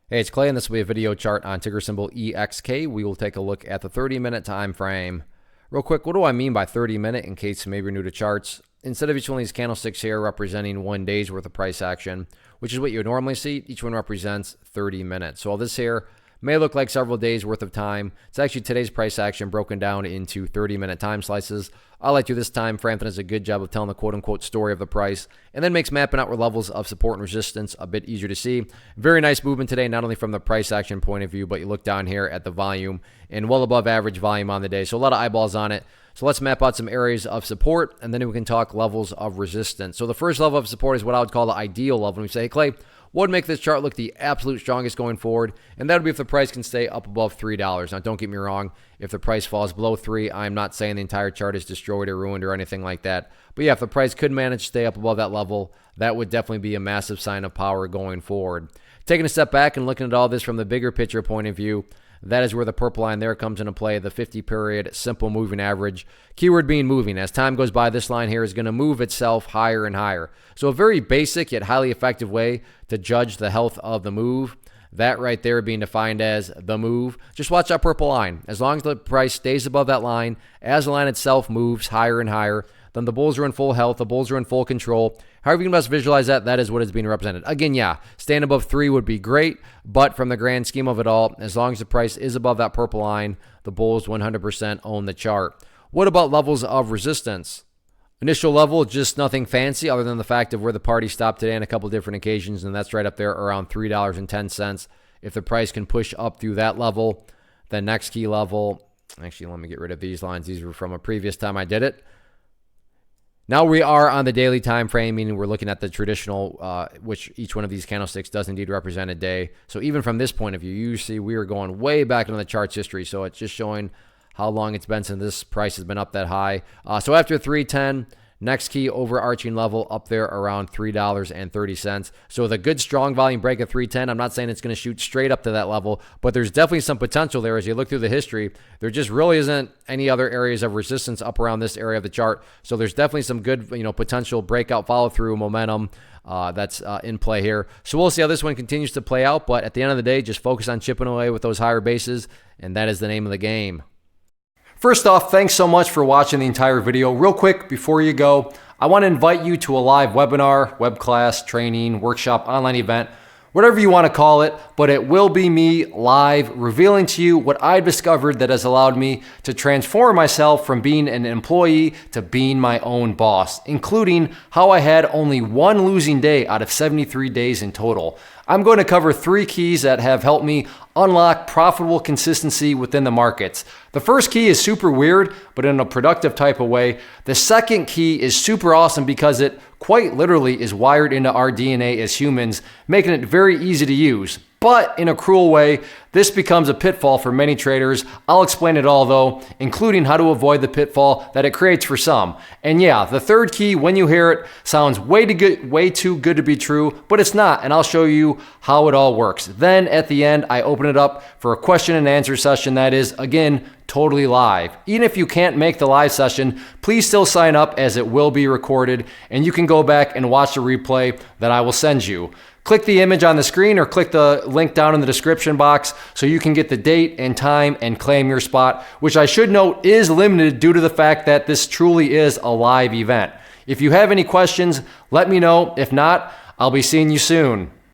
Hey, it's Clay, and this will be a video chart on ticker symbol EXK. We will take a look at the 30-minute time frame. Real quick, what do I mean by 30-minute in case maybe you're new to charts? Instead of each one of these candlesticks here representing 1 day's worth of price action, which is what you would normally see, each one represents 30 minutes. So all this here may look like several days worth of time. It's actually today's price action broken down into 30-minute time slices. I like to this time frame that does a good job of telling the quote-unquote story of the price and then makes mapping out levels of support and resistance a bit easier to see. Very nice movement today, not only from the price action point of view, but you look down here at the volume and well above average volume on the day. So a lot of eyeballs on it. So let's map out some areas of support, and then we can talk levels of resistance. So the first level of support is what I would call the ideal level. We say, hey, Clay, what would make this chart look the absolute strongest going forward? And that would be if the price can stay up above $3. Now, don't get me wrong. If the price falls below 3, I'm not saying the entire chart is destroyed or ruined or anything like that. But yeah, if the price could manage to stay up above that level, that would definitely be a massive sign of power going forward. Taking a step back and looking at all this from the bigger picture point of view, that is where the purple line there comes into play, the 50-period simple moving average. Keyword being moving. As time goes by, this line here is going to move itself higher and higher. So a very basic yet highly effective way to judge the health of the move. That right there being defined as the move. Just watch that purple line. As long as the price stays above that line, as the line itself moves higher and higher, then the bulls are in full health, the bulls are in full control. However you can best visualize that, that is what is being represented. Again, yeah, staying above 3 would be great, but from the grand scheme of it all, as long as the price is above that purple line, the bulls 100% own the chart. What about levels of resistance? Initial level, just nothing fancy other than the fact of where the party stopped today on a couple different occasions, and that's right up there around $3.10. If the price can push up through that level, then next key level, actually, let me get rid of these lines. These were from a previous time I did it. Now we are on the daily time frame, meaning we're looking at the traditional, which each one of these candlesticks does indeed represent a day. So even from this point of view, you see we are going way back into the chart's history. So it's just showing how long it's been since this price has been up that high. So after 310, next key overarching level up there around $3.30. So with a good strong volume break at 310, I'm not saying it's going to shoot straight up to that level, but there's definitely some potential there. As you look through the history, there just really isn't any other areas of resistance up around this area of the chart. So there's definitely some good, potential breakout follow through momentum that's in play here. So we'll see how this one continues to play out, but at the end of the day, just focus on chipping away with those higher bases, and that is the name of the game. First off, thanks so much for watching the entire video. Real quick, before you go, I want to invite you to a live webinar, web class, training, workshop, online event, whatever you want to call it, but it will be me live revealing to you what I've discovered that has allowed me to transform myself from being an employee to being my own boss, including how I had only one losing day out of 73 days in total. I'm going to cover 3 keys that have helped me unlock profitable consistency within the markets. The first key is super weird, but in a productive type of way. The second key is super awesome because it quite literally is wired into our DNA as humans, making it very easy to use. But in a cruel way, this becomes a pitfall for many traders. I'll explain it all though, including how to avoid the pitfall that it creates for some. And yeah, the third key, when you hear it, sounds way too good to be true, but it's not, and I'll show you how it all works. Then at the end, I open it up for a question and answer session that is, again, totally live. Even if you can't make the live session, please still sign up as it will be recorded, and you can go back and watch the replay that I will send you. Click the image on the screen or click the link down in the description box so you can get the date and time and claim your spot, which I should note is limited due to the fact that this truly is a live event. If you have any questions, let me know. If not, I'll be seeing you soon.